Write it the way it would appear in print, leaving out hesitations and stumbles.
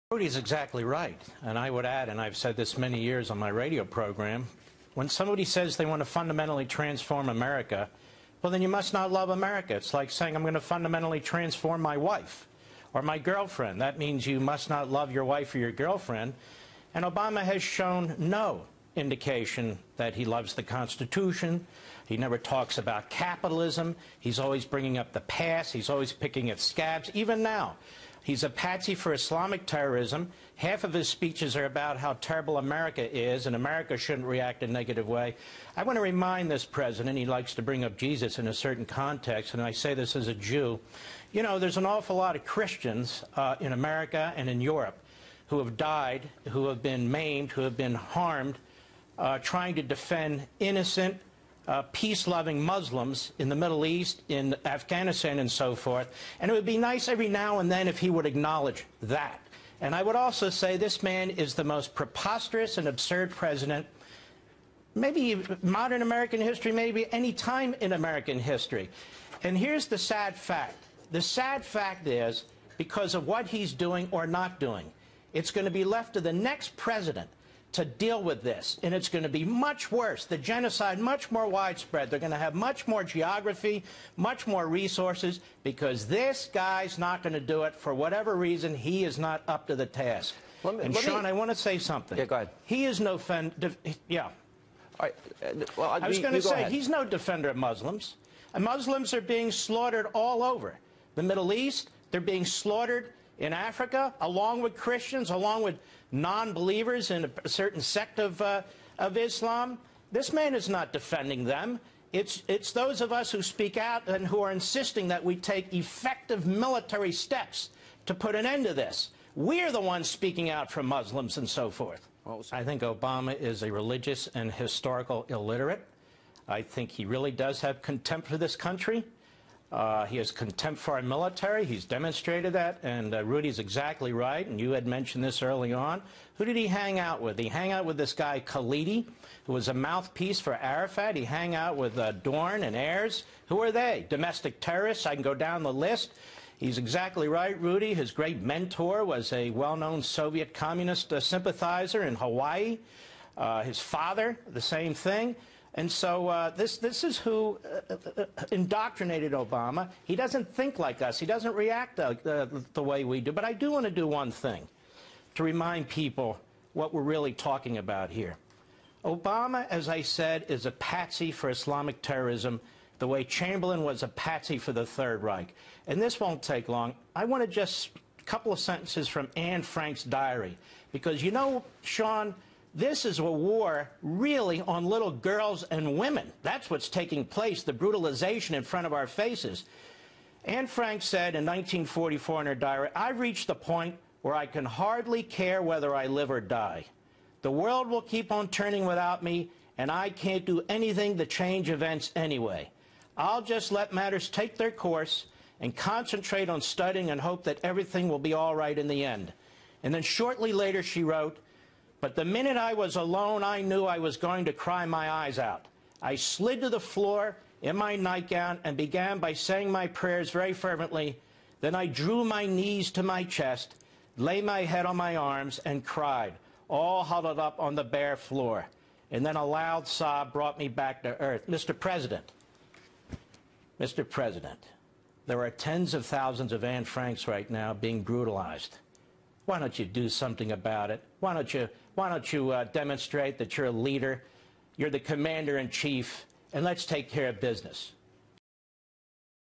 Rudy's exactly right. And I would add, and I've said this many years on my radio program, when somebody says they want to fundamentally transform America, well, then you must not love America. It's like saying I'm going to fundamentally transform my wife or my girlfriend. That means you must not love your wife or your girlfriend. And Obama has shown no indication that he loves the Constitution. He never talks about capitalism. He's always bringing up the past. He's always picking at scabs. Even now, he's a patsy for Islamic terrorism. Half of his speeches are about how terrible America is, and America shouldn't react in a negative way. I want to remind this president, he likes to bring up Jesus in a certain context, and I say this as a Jew. You know, there's an awful lot of Christians in America and in Europe who have died, who have been maimed, who have been harmed, trying to defend innocent, peace-loving Muslims in the Middle East, in Afghanistan, and so forth. And it would be nice every now and then if he would acknowledge that. And I would also say this man is the most preposterous and absurd president, maybe modern American history, maybe any time in American history. And here's the sad fact. The sad fact is, because of what he's doing or not doing, it's going to be left to the next president to deal with this, and it's going to be much worse. The genocide, much more widespread. They're going to have much more geography, much more resources, because this guy's not going to do it for whatever reason. He is not up to the task. Sean, I want to say something. Yeah, go ahead. He is no yeah. All right. Well, I was going to say, he's no defender of Muslims. And Muslims are being slaughtered all over the Middle East. They're being slaughtered in Africa, along with Christians, along with non-believers in a certain sect of Islam. This man is not defending them. It's those of us who speak out and who are insisting that we take effective military steps to put an end to this. We're the ones speaking out for Muslims and so forth. I think Obama is a religious and historical illiterate. I think he really does have contempt for this country. He has contempt for our military. He's demonstrated that, and Rudy's exactly right, and you had mentioned this early on. Who did he hang out with? He hung out with this guy Khalidi, who was a mouthpiece for Arafat. He hung out with Dorn and Ayers. Who are they? Domestic terrorists. I can go down the list. He's exactly right, Rudy. His great mentor was a well-known Soviet communist sympathizer in Hawaii. His father, the same thing. And so this is who indoctrinated Obama. He doesn't think like us. He doesn't react the way we do. But I do want to do one thing to remind people what we're really talking about here. Obama, as I said, is a patsy for Islamic terrorism, the way Chamberlain was a patsy for the Third Reich. And this won't take long. I want to just a couple of sentences from Anne Frank's diary. Because, you know, Sean, this is a war really on little girls and women. That's what's taking place, the brutalization in front of our faces. Anne Frank said in 1944 in her diary, "I've reached the point where I can hardly care whether I live or die. The world will keep on turning without me, and I can't do anything to change events anyway. I'll just let matters take their course and concentrate on studying and hope that everything will be all right in the end." And then shortly later she wrote, "But the minute I was alone, I knew I was going to cry my eyes out. I slid to the floor in my nightgown and began by saying my prayers very fervently. Then I drew my knees to my chest, lay my head on my arms, and cried, all huddled up on the bare floor. And then a loud sob brought me back to earth." Mr. President, there are tens of thousands of Anne Franks right now being brutalized. Why don't you do something about it? Why don't you demonstrate that you're a leader, you're the commander-in-chief, and let's take care of business.